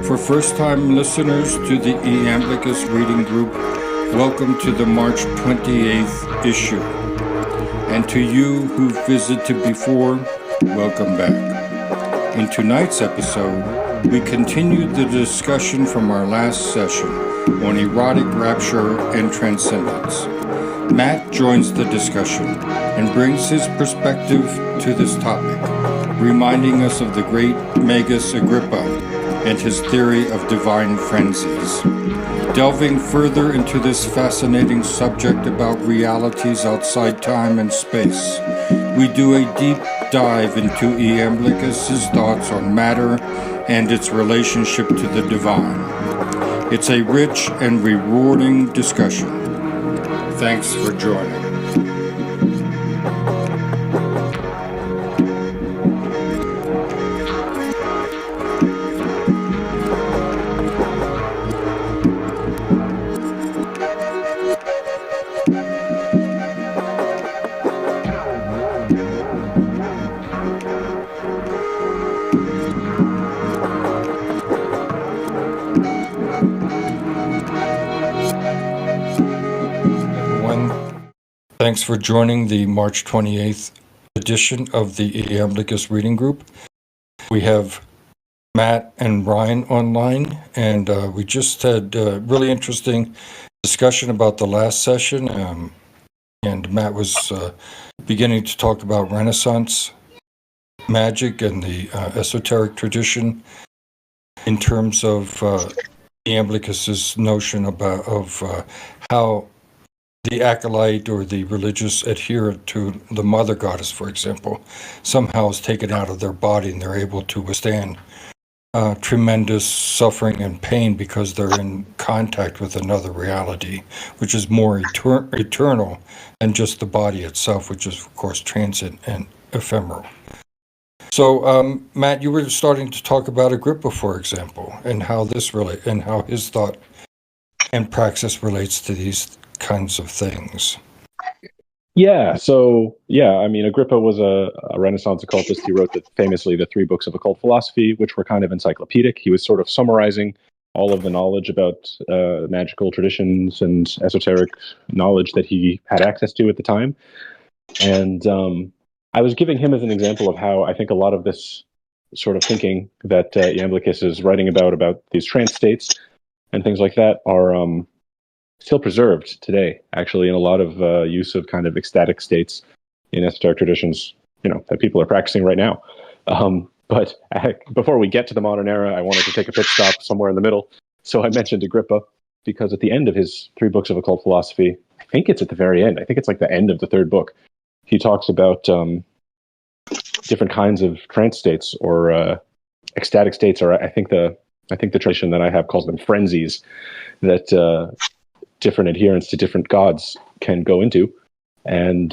For first-time listeners to the Iamblichus reading group, welcome to the March 28th issue. And to you who've visited before, welcome back. In tonight's episode, we continue the discussion from our last session on erotic rapture and transcendence. Matt joins the discussion and brings his perspective to this topic, reminding us of the great Magus Agrippa and his theory of divine frenzies. Delving further into this fascinating subject about realities outside time and space, we do a deep dive into Iamblichus' thoughts on matter and its relationship to the divine. It's a rich and rewarding discussion. Thanks for joining. Thanks for joining the March 28th edition of the Iamblichus Reading Group. We have Matt and Ryan online, and we just had a really interesting discussion about the last session, and Matt was beginning to talk about Renaissance magic and the esoteric tradition in terms of Iamblichus's notion of how the acolyte or the religious adherent to the mother goddess, for example, somehow is taken out of their body and they're able to withstand tremendous suffering and pain because they're in contact with another reality, which is more eternal than just the body itself, which is, of course, transient and ephemeral. So, Matt, you were starting to talk about Agrippa, for example, and how how his thought and praxis relates to these kinds of things. Agrippa was a Renaissance occultist. He wrote famously the 3 books of occult philosophy, which were kind of encyclopedic. He was sort of summarizing all of the knowledge about magical traditions and esoteric knowledge that he had access to at the time. And I was giving him as an example of how I think a lot of this sort of thinking that Iamblichus is writing about these trance states and things like that are still preserved today, actually, in a lot of use of kind of ecstatic states in esoteric traditions, that people are practicing right now. But before we get to the modern era, I wanted to take a pit stop somewhere in the middle. So I mentioned Agrippa because at the end of his 3 books of occult philosophy, I think it's at the very end. I think it's like the end of the 3rd book. He talks about different kinds of trance states or ecstatic states, or I think the tradition that I have calls them frenzies, that different adherents to different gods can go into, and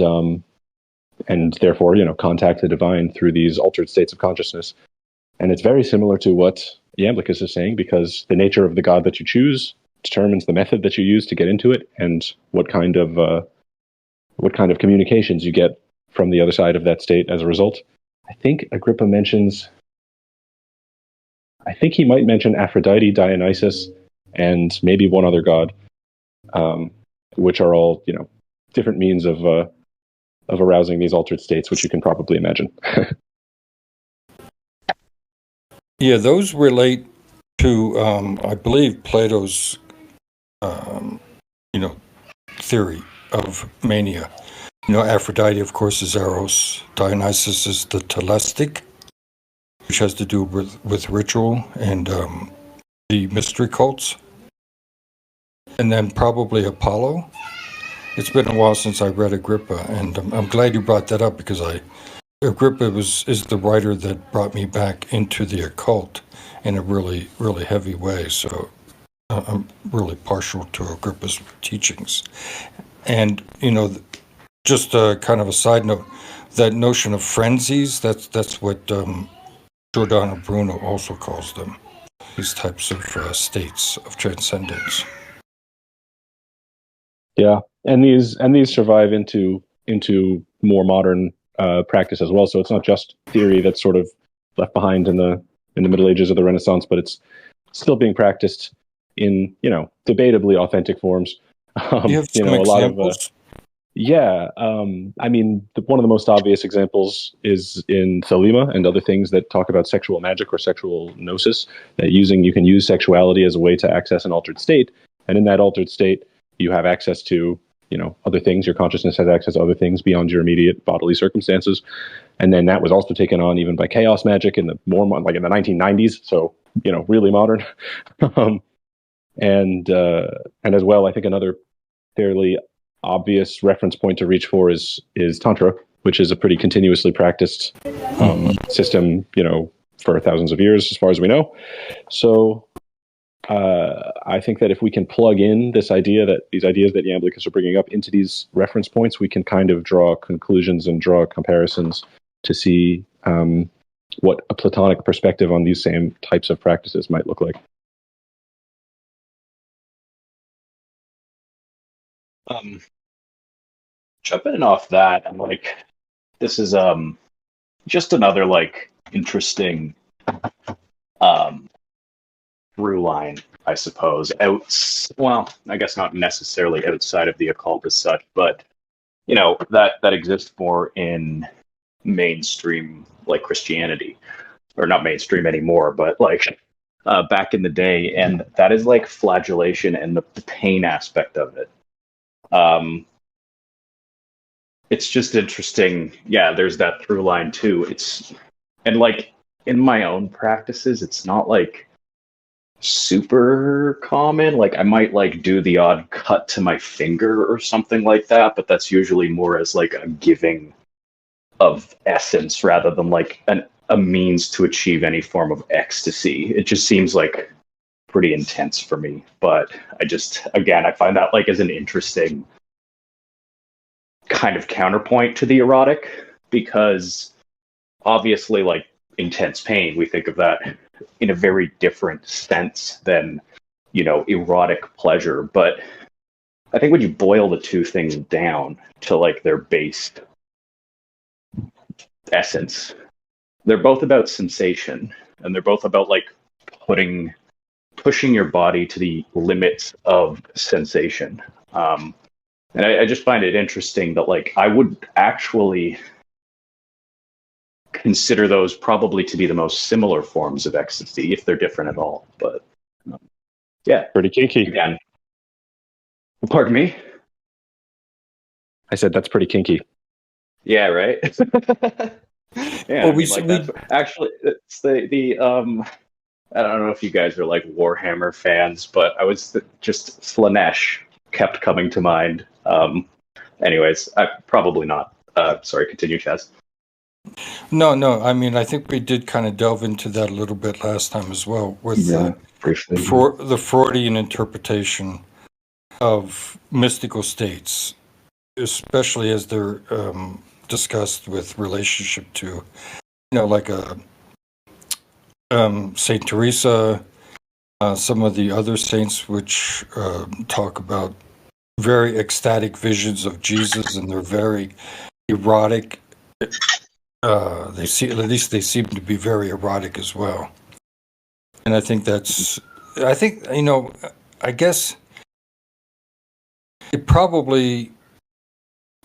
therefore, contact the divine through these altered states of consciousness. And it's very similar to what Iamblichus is saying, because the nature of the god that you choose determines the method that you use to get into it, and what kind of communications you get from the other side of that state as a result. I think Agrippa he might mention Aphrodite, Dionysus, and maybe one other god, which are all, different means of arousing these altered states, which you can probably imagine. Yeah, those relate to, I believe, Plato's, theory of mania. Aphrodite, of course, is Eros. Dionysus is the telestic, which has to do with ritual and the mystery cults. And then probably Apollo. It's been a while since I read Agrippa, and I'm glad you brought that up, because Agrippa is the writer that brought me back into the occult in a really, really heavy way. So I'm really partial to Agrippa's teachings. And, just kind of a side note, that notion of frenzies, that's what Giordano Bruno also calls them, these types of states of transcendence. Yeah, and these survive into more modern practice as well. So it's not just theory that's sort of left behind in the Middle Ages or the Renaissance, but it's still being practiced in, debatably authentic forms. You have some A lot of examples? yeah. I mean, one of the most obvious examples is in Thelema and other things that talk about sexual magic or sexual gnosis, that you can use sexuality as a way to access an altered state. And in that altered state, you have access to, other things. Your consciousness has access to other things beyond your immediate bodily circumstances. And then that was also taken on even by chaos magic in the like in the 1990s. So, really modern. um, and as well, I think another fairly obvious reference point to reach for is Tantra, which is a pretty continuously practiced system, for thousands of years, as far as we know. So I think that if we can plug in these ideas that Iamblichus are bringing up into these reference points, we can kind of draw conclusions and draw comparisons to see what a Platonic perspective on these same types of practices might look like. Jumping off that, I'm like, this is just another like interesting through line, I suppose. Well, I guess not necessarily outside of the occult as such, but that exists more in mainstream like Christianity, or not mainstream anymore, but like back in the day, and that is like flagellation and the pain aspect of it. It's just interesting. Yeah, there's that through line too. And like in my own practices, it's not like super common. Like I might like do the odd cut to my finger or something like that, but that's usually more as like a giving of essence rather than like a means to achieve any form of ecstasy. It just seems like pretty intense for me. But I find that like as an interesting kind of counterpoint to the erotic, because obviously like intense pain, we think of that in a very different sense than erotic pleasure. But I think when you boil the two things down to like their base essence, they're both about sensation, and they're both about like pushing your body to the limits of sensation. And I just find it interesting that like I would actually consider those probably to be the most similar forms of ecstasy, if they're different at all. But yeah, Pretty kinky. Again, pardon me. I said that's pretty kinky. Yeah, right. Yeah, Well, actually, it's the I don't know if you guys are like Warhammer fans, but just Slanesh kept coming to mind. Anyways, probably not. Sorry, continue, Chaz. No. I mean, I think we did kind of delve into that a little bit last time as well with Briefly. the Freudian interpretation of mystical states, especially as they're discussed with relationship to, like Saint Teresa, some of the other saints which talk about very ecstatic visions of Jesus, and they're very erotic. At least they seem to be very erotic as well. And I think I guess it probably,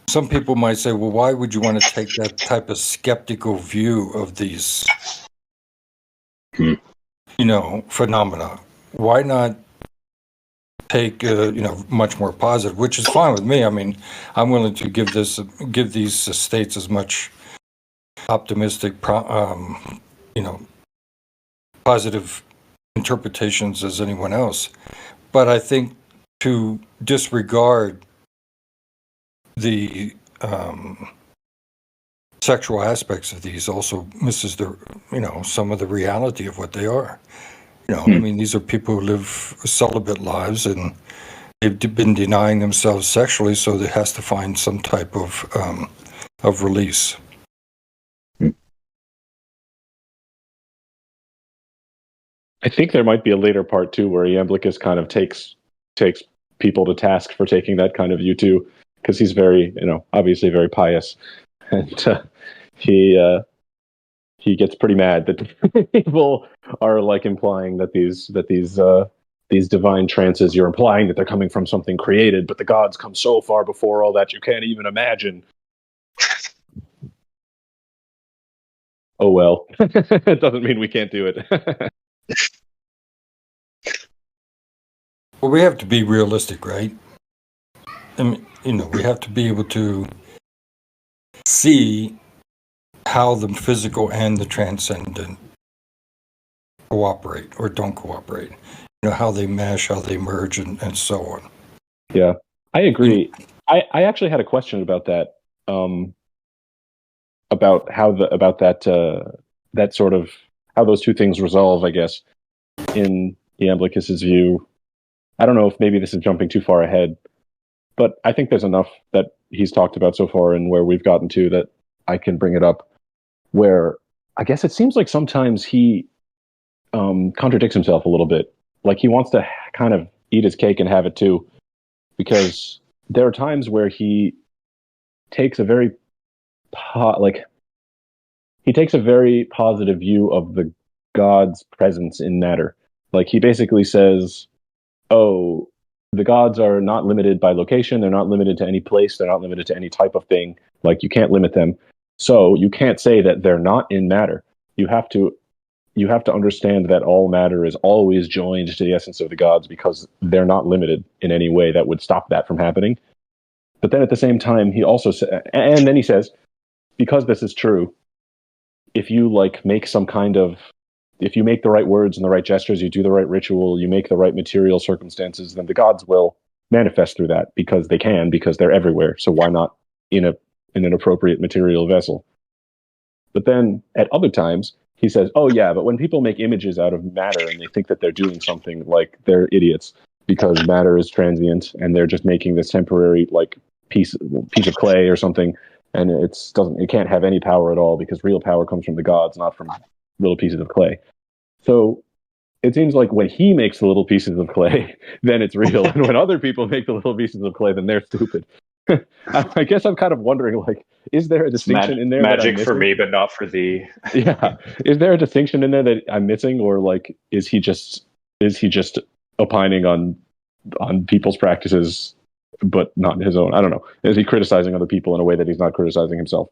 some people might say, well, why would you want to take that type of skeptical view of these, phenomena? Why not take, much more positive, which is fine with me. I mean, I'm willing to give these states as much optimistic, positive interpretations as anyone else. But I think to disregard the sexual aspects of these also misses some of the reality of what they are. I mean, these are people who live celibate lives, and they've been denying themselves sexually, so there has to find some type of release. I think there might be a later part too where Iamblichus kind of takes people to task for taking that kind of view too, because he's very, obviously very pious, and he he gets pretty mad that people are like implying that these divine trances, you're implying that they're coming from something created, but the gods come so far before all that you can't even imagine. Oh well, it doesn't mean we can't do it. Well, we have to be realistic, right? I mean, we have to be able to see how the physical and the transcendent cooperate or don't cooperate. How they mesh, how they merge, and so on. Yeah, I agree. I actually had a question about that. About how that sort of how those two things resolve, I guess, in Iamblichus's view. I don't know if maybe this is jumping too far ahead, but I think there's enough that he's talked about so far and where we've gotten to that I can bring it up. Where I guess it seems like sometimes he contradicts himself a little bit. Like he wants to kind of eat his cake and have it too, because there are times where he takes a very positive view of the god's presence in matter. Like he basically says, "Oh, the gods are not limited by location. They're not limited to any place. They're not limited to any type of thing. Like you can't limit them. So you can't say that they're not in matter. You have to understand that all matter is always joined to the essence of the gods because they're not limited in any way that would stop that from happening." But then at the same time, he also and then he says, because this is true, if you if you make the right words and the right gestures, you do the right ritual, you make the right material circumstances, then the gods will manifest through that because they're everywhere. So why not in an appropriate material vessel? But then at other times, he says, "Oh yeah, but when people make images out of matter and they think that they're doing something, like they're idiots because matter is transient and they're just making this temporary like piece of clay or something, and it can't have any power at all because real power comes from the gods, not from little pieces of clay." So it seems like when he makes the little pieces of clay, then it's real, and when other people make the little pieces of clay, then they're stupid. I guess I'm kind of wondering, like, is there a distinction in there? Magic for me, but not for thee. Yeah, is there a distinction in there that I'm missing, or like, is he just opining on people's practices, but not his own? I don't know. Is he criticizing other people in a way that he's not criticizing himself?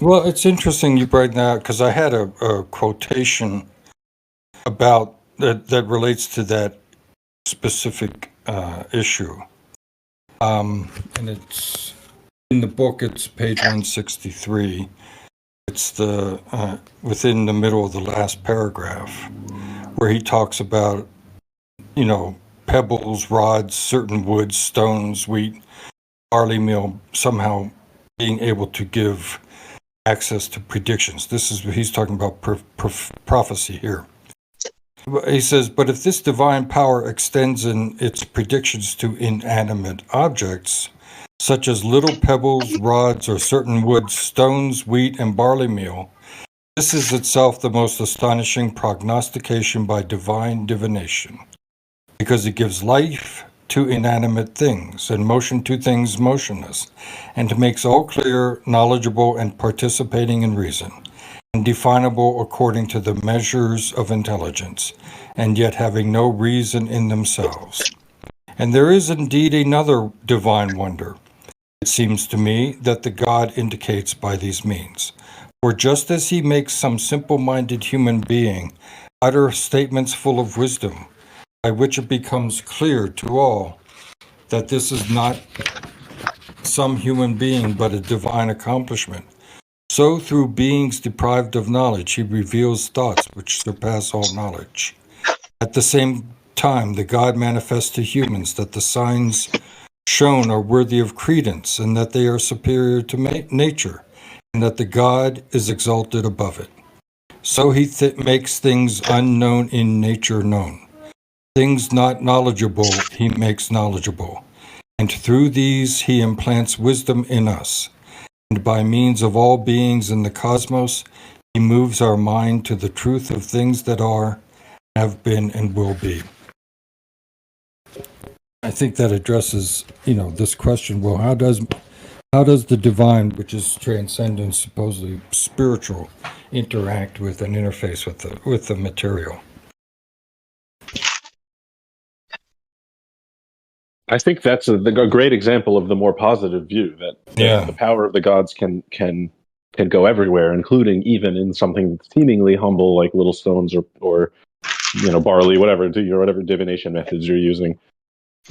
Well, it's interesting you bring that because I had a quotation about that relates to that specific issue. And it's in the book, it's page 163. It's within the middle of the last paragraph where he talks about, pebbles, rods, certain woods, stones, wheat, barley meal, somehow being able to give access to predictions. He's talking about prophecy here. He says, but if this divine power extends in its predictions to inanimate objects, such as little pebbles, rods, or certain woods, stones, wheat, and barley meal, this is itself the most astonishing prognostication by divine divination, because it gives life to inanimate things and motion to things motionless, and makes all clear, knowledgeable, and participating in reason, and definable according to the measures of intelligence, and yet having no reason in themselves. And there is indeed another divine wonder, it seems to me, that the God indicates by these means. For just as he makes some simple-minded human being utter statements full of wisdom, by which it becomes clear to all that this is not some human being but a divine accomplishment, so through beings deprived of knowledge, he reveals thoughts which surpass all knowledge. At the same time, the God manifests to humans that the signs shown are worthy of credence, and that they are superior to nature, and that the God is exalted above it. So he makes things unknown in nature known. Things not knowledgeable he makes knowledgeable, and through these he implants wisdom in us. And by means of all beings in the cosmos, he moves our mind to the truth of things that are, have been, and will be. I think that addresses, this question. Well, how does How does the divine, which is transcendent, supposedly spiritual, interact with and interface with the material? I think that's a great example of the more positive view that the power of the gods can go everywhere, including even in something seemingly humble like little stones or barley, whatever divination methods you're using.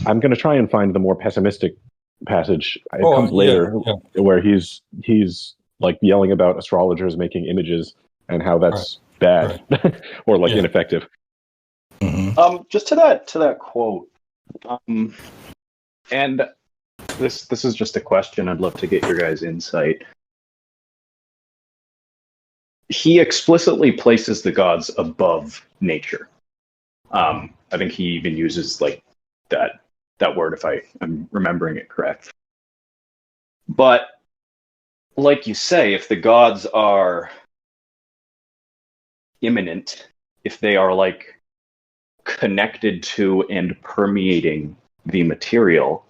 I'm going to try and find the more pessimistic passage. It comes later, where he's like yelling about astrologers making images and how that's bad or like ineffective. Mm-hmm. Just to that quote, and this is just a question. I'd love to get your guys' insight. He explicitly places the gods above nature. I think he even uses like that word, if I'm remembering it correct. But like you say, if the gods are immanent, if they are like connected to and permeating the material,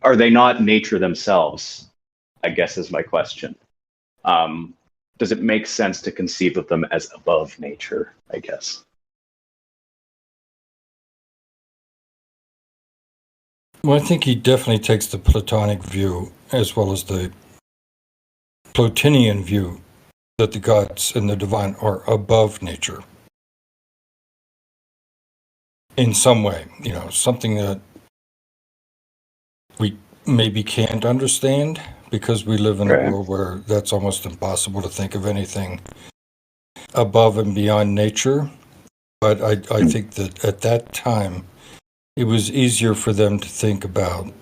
are they not nature themselves? I guess is my question. Does it make sense to conceive of them as above nature, I guess? Well, I think he definitely takes the Platonic view as well as the Plotinian view that the gods and the divine are above nature. In some way, something that we maybe can't understand because we live in a world where that's almost impossible to think of anything above and beyond nature. But I think that at that time, it was easier for them to think about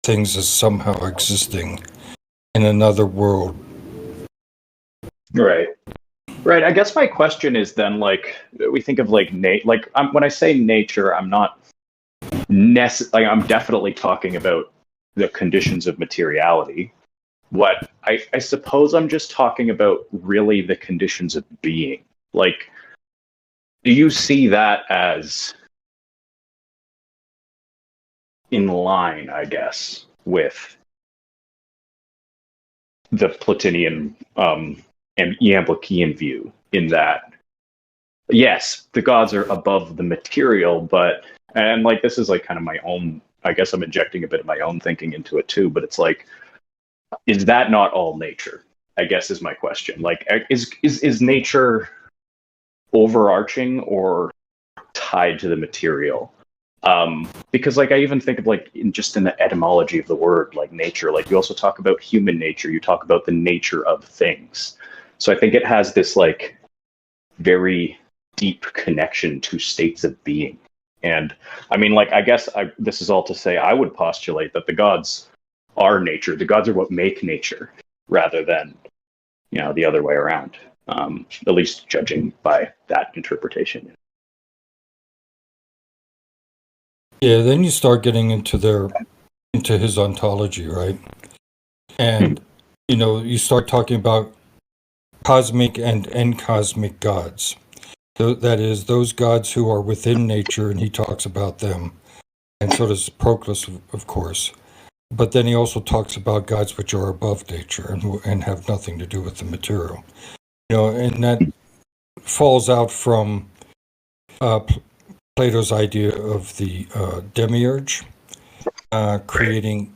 things as somehow existing in another world. Right. I guess my question is then, like, we think of like when I say nature, I'm not I'm definitely talking about the conditions of materiality. What I suppose I'm just talking about really the conditions of being. Like, do you see that as in line, I guess, with the Platonian and Iamblichian view, in that, yes, the gods are above the material, and like this is like kind of my own, I guess I'm injecting a bit of my own thinking into it too, but it's like, is that not all nature? I guess is my question. Like, is nature overarching or tied to the material? Because like I even think of like in the etymology of the word, like nature, like you also talk about human nature, you talk about the nature of things. So I think it has this like very deep connection to states of being. And I mean, like, I guess this is all to say, I would postulate that the gods are nature. The gods are what make nature, rather than, the other way around. At least judging by that interpretation. Yeah, then you start getting into his ontology, right? And you start talking about cosmic and encosmic gods. That is, those gods who are within nature, and he talks about them, and so does Proclus, of course. But then he also talks about gods which are above nature and have nothing to do with the material. And that falls out from Plato's idea of the demiurge, creating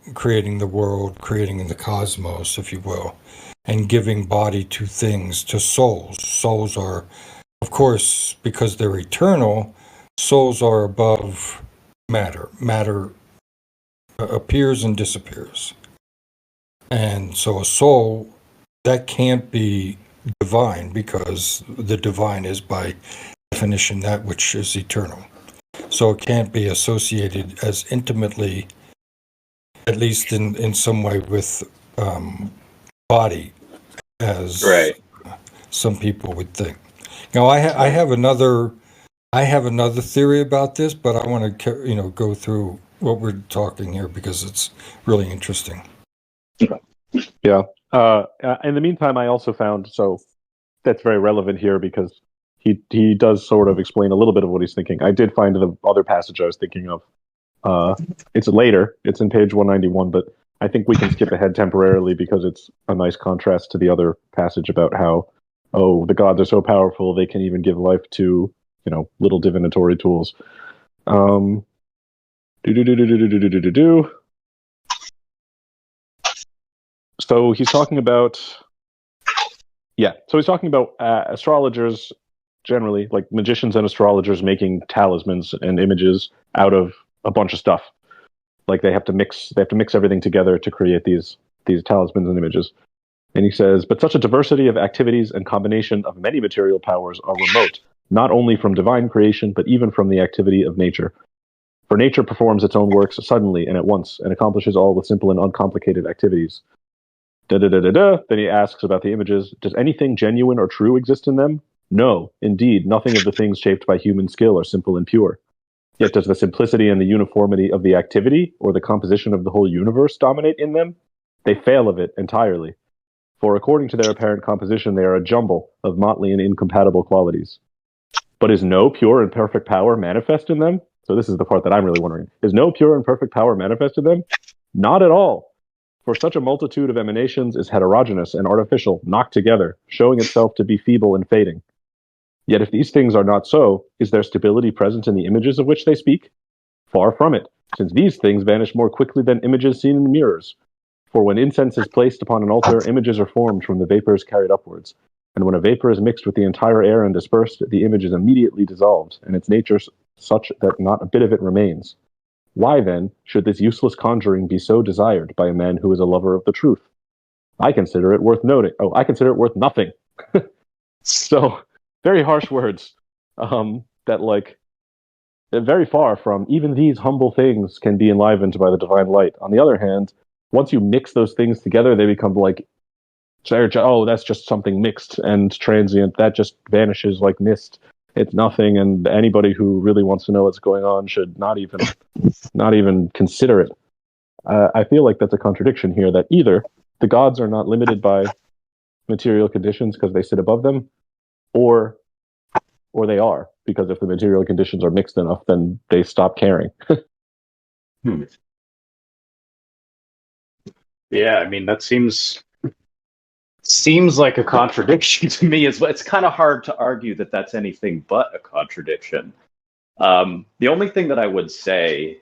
the world, creating the cosmos, if you will, and giving body to things, to souls. Souls are, of course, because they're eternal, souls are above matter. Matter appears and disappears. And so a soul, that can't be divine, because the divine is by definition that which is eternal. So it can't be associated as intimately, at least in some way, with body as some people would think. Now, I have another theory about this, but I want to go through what we're talking here because it's really interesting. Yeah. In the meantime, I also found, so that's very relevant here because he does sort of explain a little bit of what he's thinking. I did find the other passage I was thinking of It's later. It's in page 191, but I think we can skip ahead temporarily because it's a nice contrast to the other passage about how, oh, the gods are so powerful they can even give life to, little divinatory tools. So he's talking about, astrologers generally, like magicians and astrologers, making talismans and images out of a bunch of stuff. Like they have to mix everything together to create these talismans and images. And he says, but such a diversity of activities and combination of many material powers are remote, not only from divine creation, but even from the activity of nature. For nature performs its own works suddenly and at once, and accomplishes all with simple and uncomplicated activities. Then he asks about the images. Does anything genuine or true exist in them? No, indeed, nothing of the things shaped by human skill are simple and pure. Yet does the simplicity and the uniformity of the activity, or the composition of the whole universe, dominate in them? They fail of it entirely. For according to their apparent composition, they are a jumble of motley and incompatible qualities. But is no pure and perfect power manifest in them? So this is the part that I'm really wondering. Is no pure and perfect power manifest in them? Not at all. For such a multitude of emanations is heterogeneous and artificial, knocked together, showing itself to be feeble and fading. Yet if these things are not so, is there stability present in the images of which they speak? Far from it, since these things vanish more quickly than images seen in mirrors. For when incense is placed upon an altar, images are formed from the vapors carried upwards. And when a vapor is mixed with the entire air and dispersed, the image is immediately dissolved, and its nature such that not a bit of it remains. Why, then, should this useless conjuring be so desired by a man who is a lover of the truth? I consider it worth noting. Oh, I consider it worth nothing. So, very harsh words. They're very far from, even these humble things can be enlivened by the divine light. On the other hand, once you mix those things together, they become like, oh, that's just something mixed and transient. That just vanishes like mist. It's nothing, and anybody who really wants to know what's going on should not even consider it. I feel like that's a contradiction here, that either the gods are not limited by material conditions because they sit above them, or they are, because if the material conditions are mixed enough, then they stop caring. Yeah, I mean, that seems like a contradiction to me as well. It's kind of hard to argue that that's anything but a contradiction. The only thing that I would say,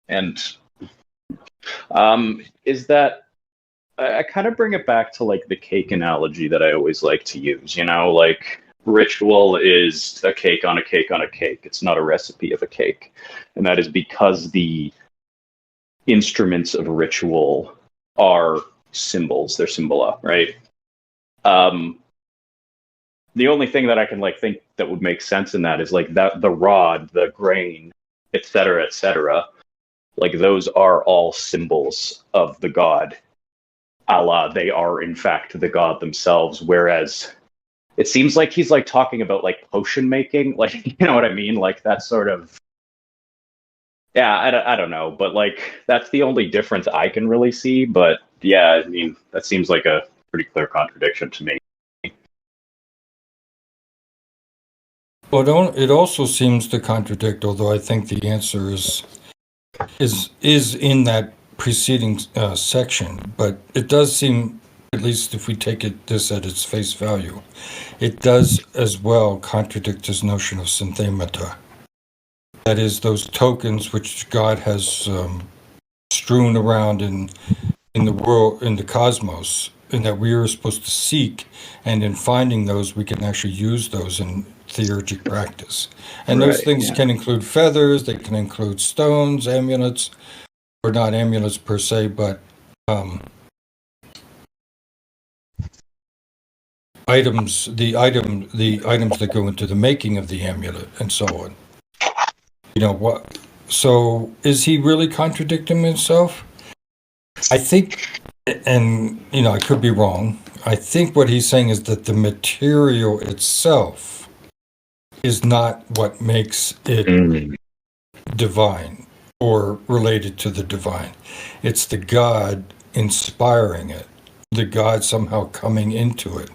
is that I kind of bring it back to like the cake analogy that I always like to use. Like ritual is a cake on a cake on a cake. It's not a recipe of a cake, and that is because the instruments of ritual are symbols. They're symbola, right? The only thing that I can think that would make sense in that is like that the rod, the grain, etc., like those are all symbols of the god. Allah, they are in fact the god themselves. Whereas it seems like he's like talking about like potion making, like, you know what I mean? Like that sort of, yeah, I don't know, but like that's the only difference I can really see. But yeah, I mean, that seems like a pretty clear contradiction to me. Well, it also seems to contradict, although I think the answer is in that preceding section. But it does seem, at least if we take this at its face value, it does as well contradict his notion of synthemata. That is, those tokens which God has strewn around in the world, in the cosmos, and that we are supposed to seek, and in finding those, we can actually use those in theurgic practice. And those things can include feathers, they can include stones, amulets, or not amulets per se, but items, the items that go into the making of the amulet, and so on. What? So is he really contradicting himself? I think, and I could be wrong, I think what he's saying is that the material itself is not what makes it divine or related to the divine. It's the God inspiring it, the God somehow coming into it.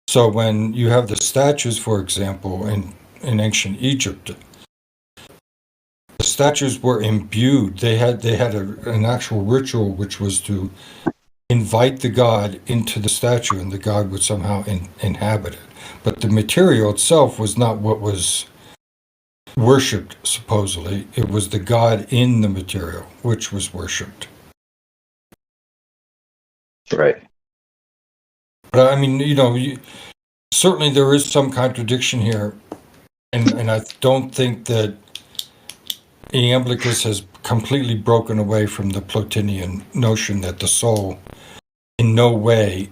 So when you have the statues, for example, in ancient Egypt, the statues were imbued. They had an actual ritual, which was to invite the god into the statue, and the god would somehow inhabit it. But the material itself was not what was worshipped, supposedly. It was the god in the material, which was worshipped. Right. But I mean, certainly there is some contradiction here, and I don't think that Iamblichus has completely broken away from the Plotinian notion that the soul in no way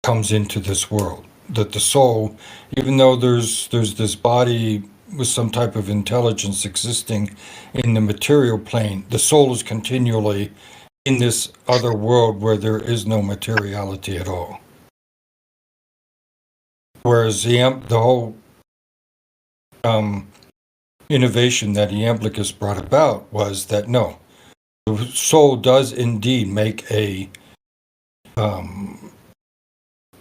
comes into this world. That the soul, even though there's this body with some type of intelligence existing in the material plane, the soul is continually in this other world where there is no materiality at all. Whereas the whole innovation that Iamblichus brought about was that no, the soul does indeed make a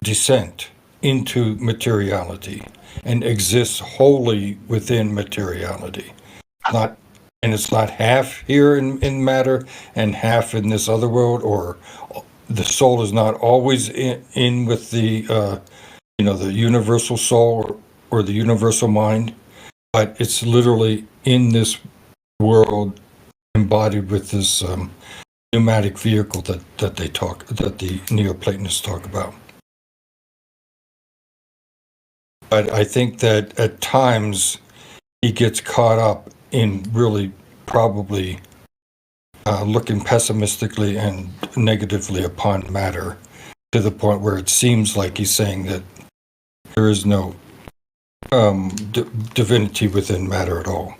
descent into materiality and exists wholly within materiality. It's not half here in matter and half in this other world, or the soul is not always in with the the universal soul or the universal mind, but it's literally in this world embodied with this pneumatic vehicle that the Neoplatonists talk about. But I think that at times he gets caught up in really probably looking pessimistically and negatively upon matter, to the point where it seems like he's saying that there is no divinity within matter at all.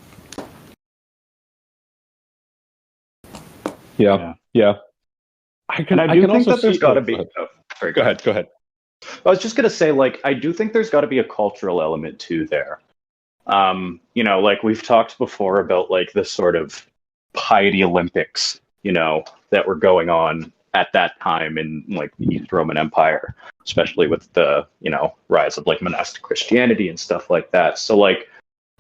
Yeah. I do think that there's got to be. Go ahead. I was just gonna say, like, I do think there's got to be a cultural element too there. Like we've talked before about like the sort of piety Olympics, that were going on at that time in like the East Roman Empire, especially with the, rise of like monastic Christianity and stuff like that. So like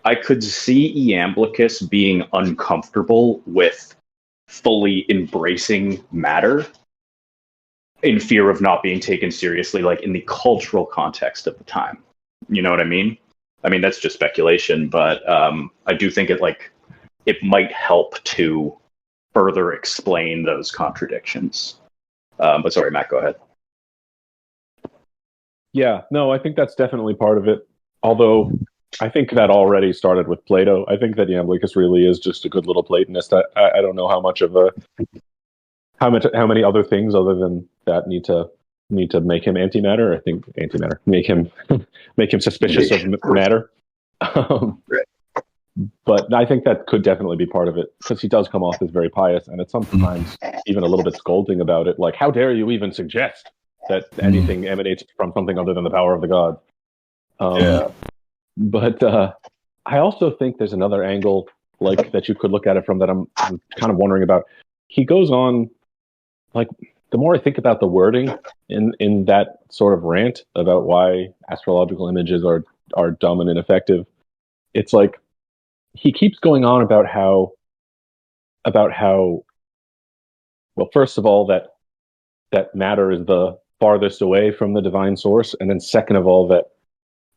I could see Iamblichus being uncomfortable with fully embracing matter in fear of not being taken seriously, like in the cultural context of the time. You know what I mean? I mean, that's just speculation, but I do think it might help to further explain those contradictions. But sorry, Matt, go ahead. Yeah, no, I think that's definitely part of it. Although I think that already started with Plato. I think that Iamblichus really is just a good little Platonist. I don't know how many other things other than that need to make him antimatter. I think antimatter make him suspicious of matter. Right. But I think that could definitely be part of it, because he does come off as very pious, and it's sometimes even a little bit scolding about it. Like, how dare you even suggest that anything emanates from something other than the power of the god? But I also think there's another angle like that you could look at it from that I'm kind of wondering about. He goes on, like, the more I think about the wording in that sort of rant about why astrological images are dumb and ineffective, it's like he keeps going on about how well, first of all, that matter is the farthest away from the divine source, and then second of all, that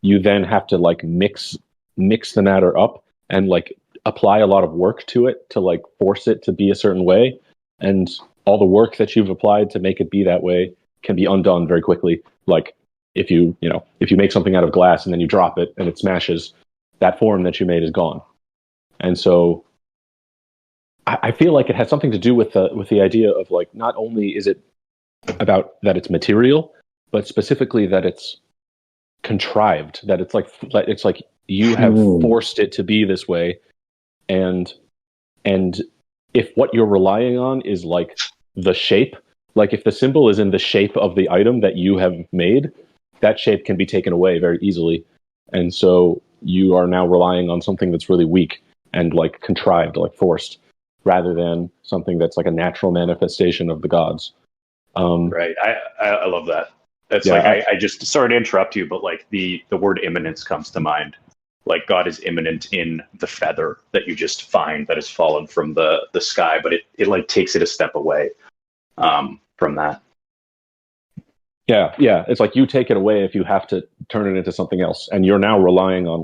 you then have to like mix the matter up and like apply a lot of work to it to like force it to be a certain way, and all the work that you've applied to make it be that way can be undone very quickly. Like if you make something out of glass and then you drop it and it smashes, that form that you made is gone. And so I feel like it has something to do with the idea of like, not only is it about that it's material, but specifically that it's contrived, that it's like you have forced it to be this way, and if what you're relying on is like the shape, like if the symbol is in the shape of the item that you have made, that shape can be taken away very easily, and so you are now relying on something that's really weak and like contrived, like forced, rather than something that's like a natural manifestation of the gods. Right. I love that. That's, yeah, like I just, sorry to interrupt you, but like the word immanence comes to mind like God is immanent in the feather that you just find that has fallen from the sky, but it like takes it a step away from that. Yeah, yeah. It's like you take it away if you have to turn it into something else, and you're now relying on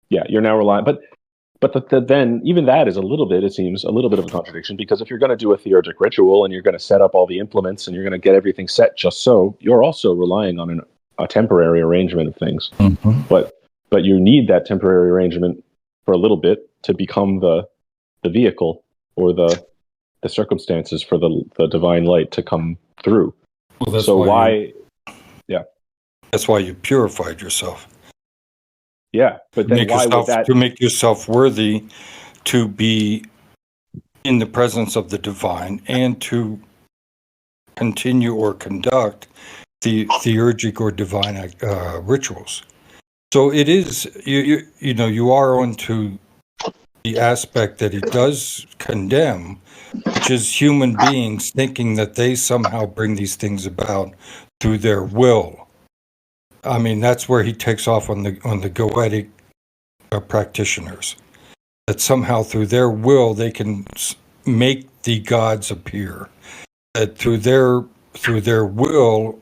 you're now relying. But then even that is a little bit, it seems, a little bit of a contradiction, because if you're going to do a theurgic ritual and you're going to set up all the implements and you're going to get everything set just so, you're also relying on a temporary arrangement of things. Mm-hmm. But you need that temporary arrangement for a little bit to become the vehicle or the circumstances for the divine light to come through. Well, that's So why yeah. That's why you purified yourself. Yeah, but then why would that... To make yourself worthy to be in the presence of the divine and to continue or conduct the theurgic or divine rituals. So it is, you know, you are onto the aspect that he does condemn, which is human beings thinking that they somehow bring these things about through their will. I mean, that's where he takes off on the goetic practitioners, that somehow through their will they can make the gods appear, that through their will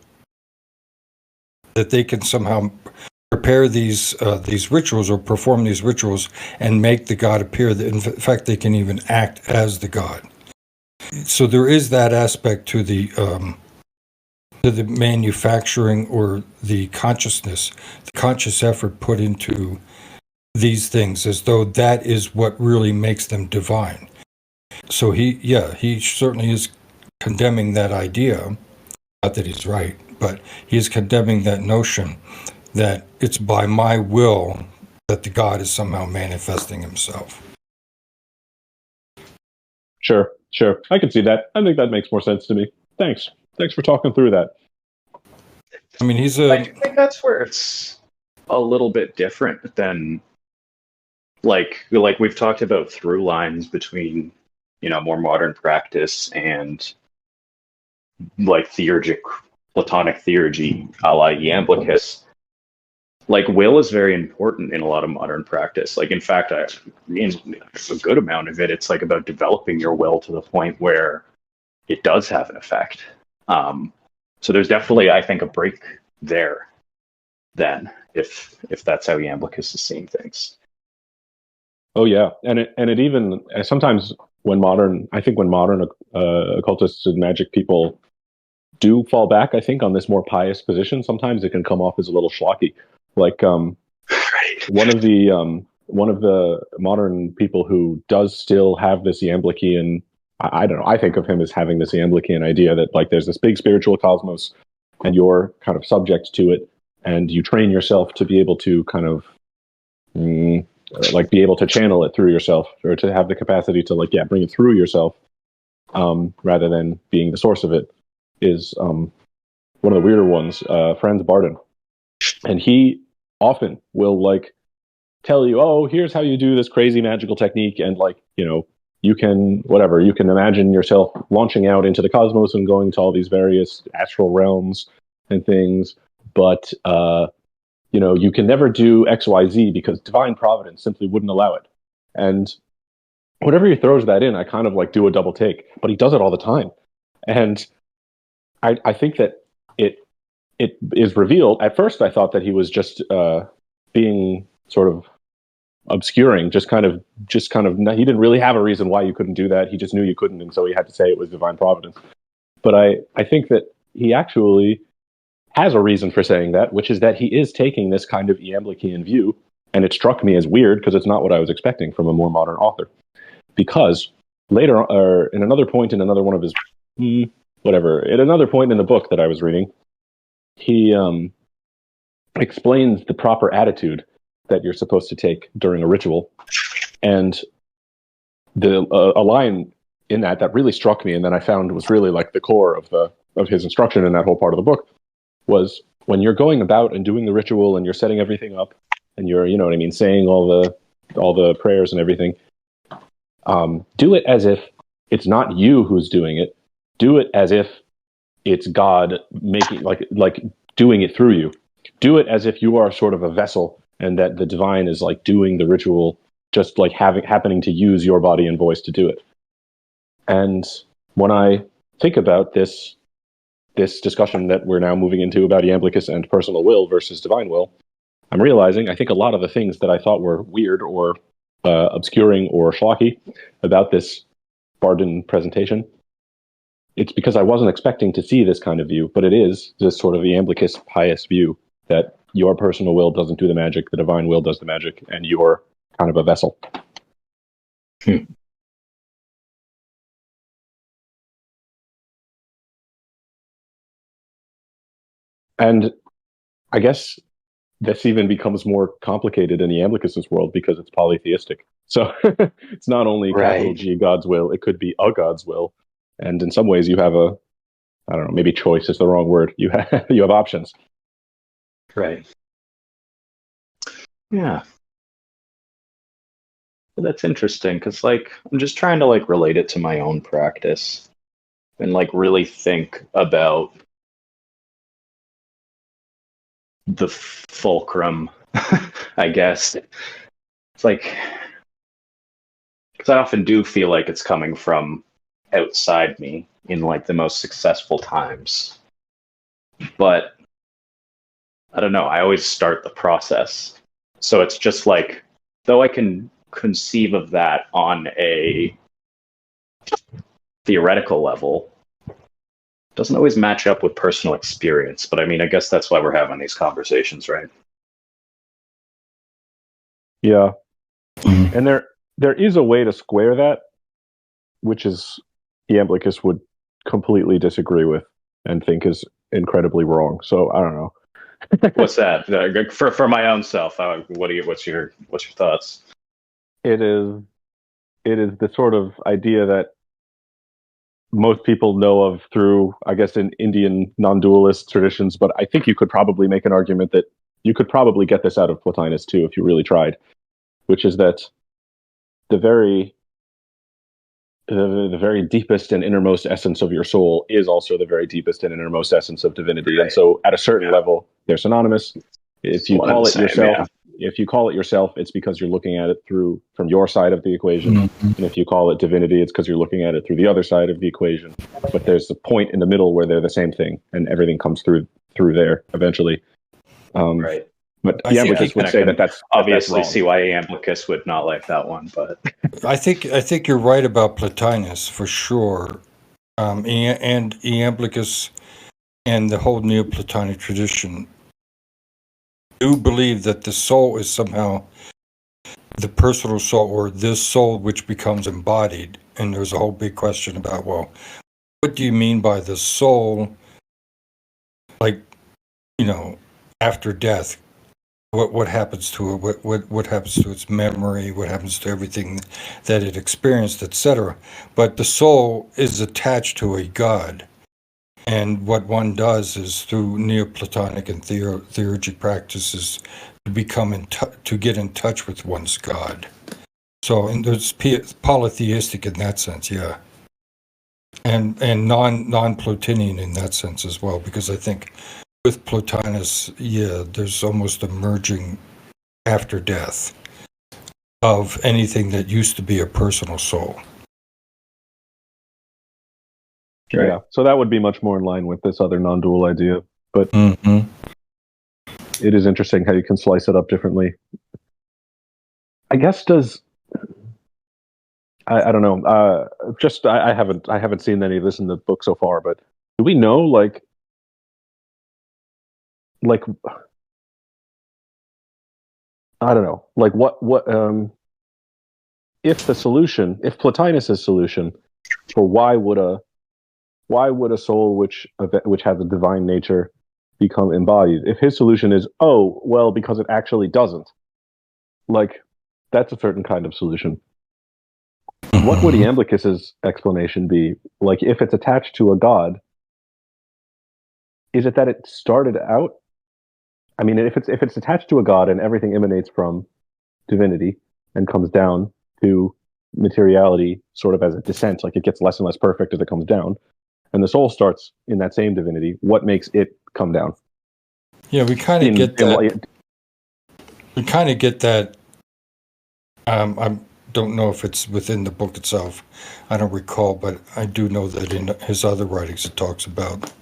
that they can somehow prepare these rituals or perform these rituals and make the god appear. In fact, they can even act as the god. So there is that aspect to the manufacturing or the consciousness, the conscious effort put into these things, as though that is what really makes them divine. So he certainly is condemning that idea. Not that he's right, but he is condemning that notion that it's by my will that the God is somehow manifesting himself. Sure. I can see that. I think that makes more sense to me. Thanks for talking through that. I mean, I think that's where it's a little bit different than like we've talked about through lines between, you know, more modern practice and like theurgic Platonic theurgy a la Iamblichus. Like will is very important in a lot of modern practice. Like in fact, in a good amount of it, it's like about developing your will to the point where it does have an effect. So there's definitely, I think, a break there then, if that's how Iamblichus is seeing things. Oh yeah, and it even sometimes when modern occultists and magic people do fall back, I think, on this more pious position, sometimes it can come off as a little schlocky. Like right. one of the modern people who does still have this Iamblichian, I don't know, I think of him as having this Iamblichian idea that like there's this big spiritual cosmos and you're kind of subject to it, and you train yourself to be able to kind of like be able to channel it through yourself, or to have the capacity to bring it through yourself, rather than being the source of it, is one of the weirder ones, Franz Barden. And he often will tell you, oh, here's how you do this crazy magical technique, and you can imagine yourself launching out into the cosmos and going to all these various astral realms and things, but you can never do XYZ because divine providence simply wouldn't allow it. And whenever he throws that in, I kind of do a double take, but he does it all the time. And I think that it is revealed. At first, I thought that he was just being sort of obscuring, just kind of. He didn't really have a reason why you couldn't do that. He just knew you couldn't, and so he had to say it was divine providence. But I think that he actually has a reason for saying that, which is that he is taking this kind of Iamblichian view, and it struck me as weird because it's not what I was expecting from a more modern author. Because later, or in another point in another one of his at another point in the book that I was reading, he explains the proper attitude that you're supposed to take during a ritual. And a line in that really struck me, and then I found was really the core of his instruction in that whole part of the book, was when you're going about and doing the ritual and you're setting everything up and you're, saying all the prayers and everything, do it as if it's not you who's doing it. Do it as if it's God making, doing it through you. Do it as if you are sort of a vessel and that the divine is like doing the ritual, just like happening to use your body and voice to do it. And when I think about this discussion that we're now moving into about Iamblichus and personal will versus divine will, I'm realizing I think a lot of the things that I thought were weird or obscuring or schlocky about this Bardin presentation, it's because I wasn't expecting to see this kind of view, but it is this sort of Iamblichus pious view that your personal will doesn't do the magic, the divine will does the magic, and you're kind of a vessel. And I guess this even becomes more complicated in Iamblichus's world because it's polytheistic. So it's not only capital G God's will, it could be a God's will. And in some ways you have a, I don't know, maybe choice is the wrong word. You have options. Right. Yeah. That's interesting because, like, I'm just trying to like relate it to my own practice and like really think about the fulcrum, I guess. It's like, because I often do feel like it's coming from outside me in like the most successful times. But I don't know, I always start the process. So it's just like, though I can conceive of that on a theoretical level, doesn't always match up with personal experience. But I mean, I guess that's why we're having these conversations, right? Yeah. And there is a way to square that, which is Iamblichus would completely disagree with and think is incredibly wrong. So I don't know. What's that? For my own self, what's your thoughts? It is the sort of idea that most people know of through, I guess, in Indian non-dualist traditions, but I think you could probably make an argument that you could probably get this out of Plotinus too if you really tried, which is that the very deepest and innermost essence of your soul is also the very deepest and innermost essence of divinity. Right. And so at a certain level, they're synonymous. If you call it yourself, if you call it yourself, it's because you're looking at it from your side of the equation. Mm-hmm. And if you call it divinity, it's because you're looking at it through the other side of the equation. But there's a point in the middle where they're the same thing, and everything comes through there eventually. Right. But Iamblichus would say that's obviously see why Iamblichus would not like that one. But I think you're right about Plotinus for sure, and Iamblichus and the whole Neoplatonic tradition do believe that the soul is somehow the personal soul, or this soul which becomes embodied. And there's a whole big question about, well, what do you mean by the soul? Like, after death, what happens to it? What happens to its memory? What happens to everything that it experienced, etc. But the soul is attached to a god. And what one does is through Neoplatonic and theurgic practices to become to get in touch with one's God. So, and there's polytheistic in that sense, yeah, and non-Plotinian in that sense as well, because I think with Plotinus, yeah, there's almost a merging after death of anything that used to be a personal soul. Right. Yeah, so that would be much more in line with this other non-dual idea. But It is interesting how you can slice it up differently. I guess I don't know. I haven't seen any of this in the book so far, but do we know like I don't know, like what if Plotinus's solution for why would a soul which has a divine nature become embodied? If his solution is, oh, well, because it actually doesn't, like, that's a certain kind of solution. What would Iamblichus's explanation be? Like, if it's attached to a god, is it that it started out? I mean, if it's attached to a god and everything emanates from divinity and comes down to materiality sort of as a descent, like it gets less and less perfect as it comes down, and the soul starts in that same divinity, what makes it come down? Yeah, we kind of get that. we kind of get that. I don't know if it's within the book itself. I don't recall, but I do know that in his other writings it talks about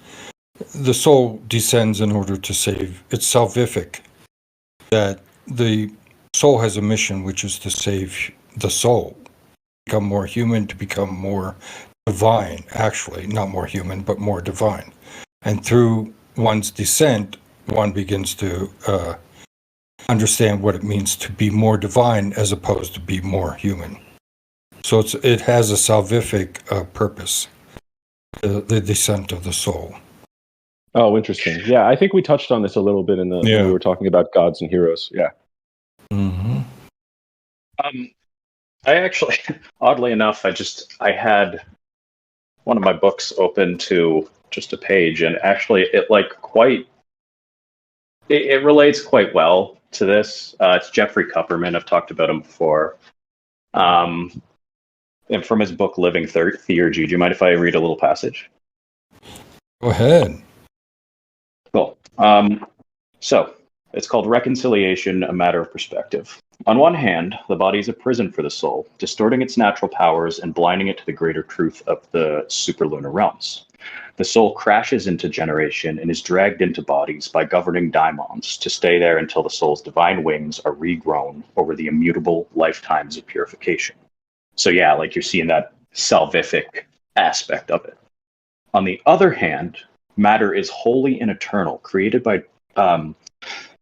the soul descends in order to save. It's salvific, that the soul has a mission, which is to save the soul, become more human, to become more divine, actually, not more human, but more divine. And through one's descent, one begins to understand what it means to be more divine as opposed to be more human. So it has a salvific purpose, the descent of the soul. Oh, interesting. Yeah, I think we touched on this a little bit when we were talking about gods and heroes. Yeah. Mm-hmm. I actually, oddly enough, I had one of my books open to just a page, and actually it relates quite well to this. It's Jeffrey Kupperman. I've talked about him before. And from his book, Living Theurgy. Do you mind if I read a little passage? Go ahead. Cool. So, it's called Reconciliation, a Matter of Perspective. On one hand, the body is a prison for the soul, distorting its natural powers and blinding it to the greater truth of the superlunar realms. The soul crashes into generation and is dragged into bodies by governing daimons to stay there until the soul's divine wings are regrown over the immutable lifetimes of purification. So yeah, like you're seeing that salvific aspect of it. On the other hand, matter is holy and eternal, created by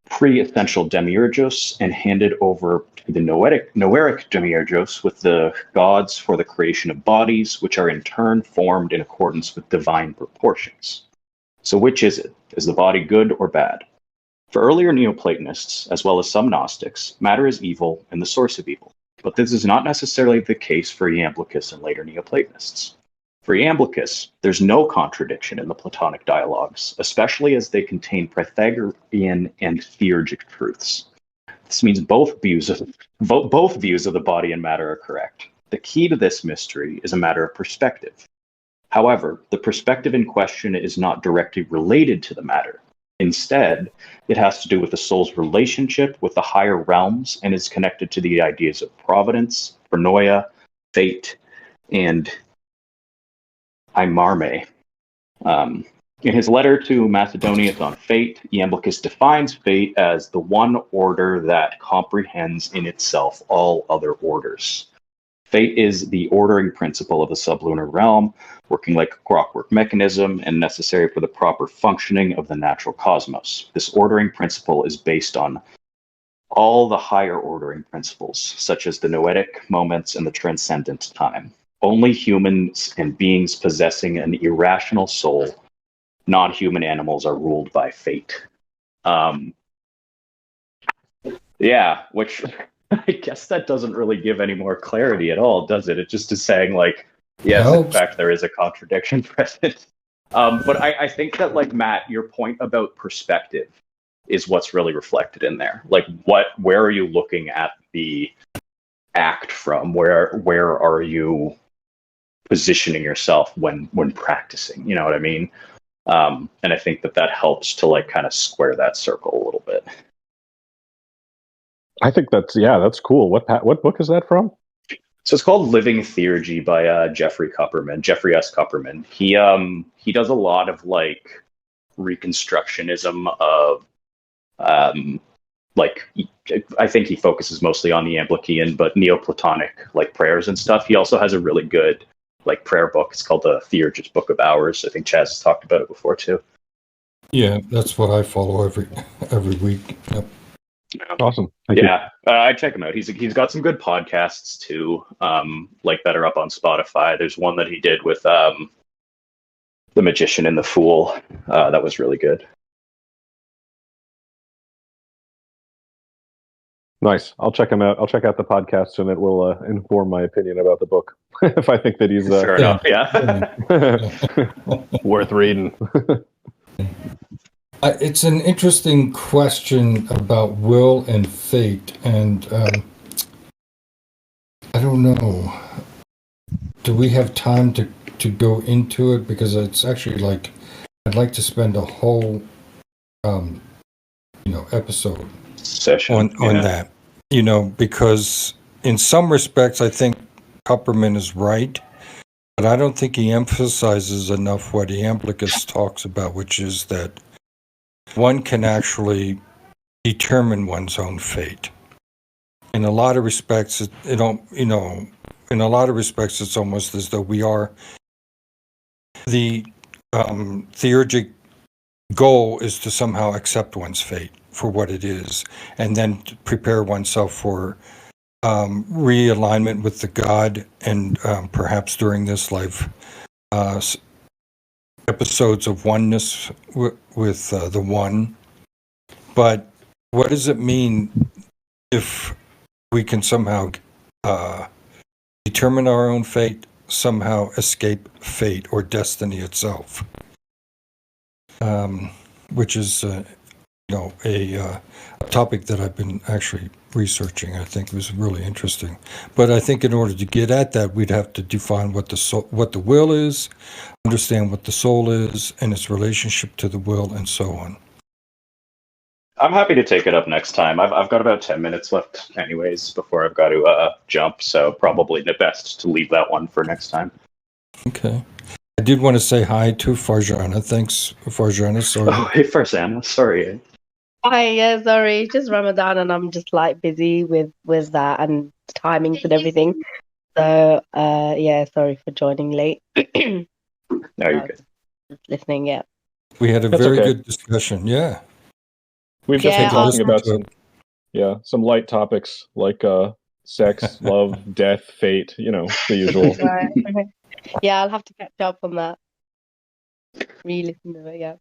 pre-essential demiurgos and handed over to the noeric demiurgos with the gods for the creation of bodies, which are in turn formed in accordance with divine proportions. So which is it? Is the body good or bad? For earlier Neoplatonists, as well as some Gnostics, matter is evil and the source of evil. But this is not necessarily the case for Iamblichus and later Neoplatonists. For Iamblichus, there's no contradiction in the Platonic dialogues, especially as they contain Pythagorean and theurgic truths. This means both views of the body and matter are correct. The key to this mystery is a matter of perspective. However, the perspective in question is not directly related to the matter. Instead, it has to do with the soul's relationship with the higher realms and is connected to the ideas of providence, paranoia, fate, and Imarme. In his letter to Macedonius on fate, Iamblichus defines fate as the one order that comprehends in itself all other orders. Fate is the ordering principle of the sublunar realm, working like a clockwork mechanism and necessary for the proper functioning of the natural cosmos. This ordering principle is based on all the higher ordering principles, such as the noetic moments and the transcendent time. Only humans and beings possessing an irrational soul, non-human animals, are ruled by fate. Which I guess that doesn't really give any more clarity at all, does it? It just is saying, like, yes, in fact, there is a contradiction present. But I think that, like, Matt, your point about perspective is what's really reflected in there. Like, where are you looking at the act from? Where are you positioning yourself when practicing? You know what I mean? And I think that helps to, like, kind of square that circle a little bit. I think that's cool. What book is that from? So it's called Living Theurgy by Jeffrey S. Kupperman. He does a lot of, like, reconstructionism of like, I think he focuses mostly on the Iamblichian, but Neoplatonic, like, prayers and stuff. He also has a really good, like, prayer book. It's called the Theurgic Book of Hours. I think Chaz has talked about it before too. Yeah, that's what I follow every week. Yep. Awesome. Thank you. I check him out. He's got some good podcasts too, like, that are up on Spotify. There's one that he did with The Magician and the Fool. That was really good. Nice. I'll check him out. I'll check out the podcast, and it will inform my opinion about the book if I think that he's fair enough. Yeah. Worth reading. It's an interesting question about will and fate, and I don't know. Do we have time to go into it? Because it's actually, like, I'd like to spend a whole episode session on that. You know, because in some respects, I think Kupperman is right, but I don't think he emphasizes enough what Iamblichus talks about, which is that one can actually determine one's own fate. In a lot of respects, in a lot of respects, it's almost as though we are the theurgic goal is to somehow accept one's fate for what it is, and then to prepare oneself for realignment with the God, and perhaps during this life, episodes of oneness with the One. But what does it mean if we can somehow determine our own fate, somehow escape fate or destiny itself? Which is, a topic that I've been actually researching. I think was really interesting. But I think in order to get at that, we'd have to define what the will is, understand what the soul is, and its relationship to the will, and so on. I'm happy to take it up next time. I've got about 10 minutes left anyways before I've got to jump, so probably the best to leave that one for next time. Okay. I did want to say hi to Farjana. Thanks, Farjana. Sorry. Oh, hey, Farzana. Sorry. Hi, yeah, sorry, it's just Ramadan and I'm just like busy with that and timings and everything. So, yeah, sorry for joining late. No, you're good. Just listening, yeah. We had a That's very okay. good discussion. Yeah. We've just been Yeah, talking about to some light topics like sex, love, death, fate, the usual. Right. Okay. Yeah, I'll have to catch up on that. Re-listen to it, yeah.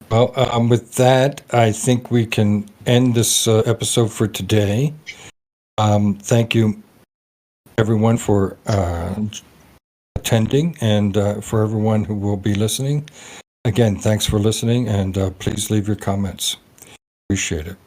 Well, with that, I think we can end this episode for today. Thank you, everyone, for attending, and for everyone who will be listening. Again, thanks for listening, and please leave your comments. Appreciate it.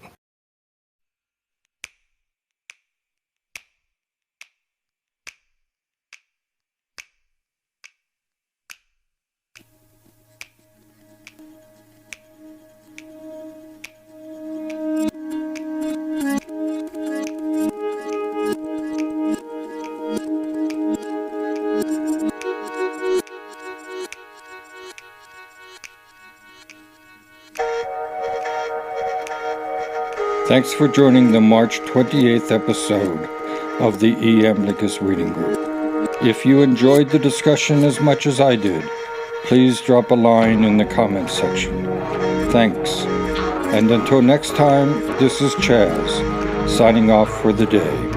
Thanks for joining the March 28th episode of the Iamblichus Reading Group. If you enjoyed the discussion as much as I did, please drop a line in the comments section. Thanks. And until next time, this is Chaz, signing off for the day.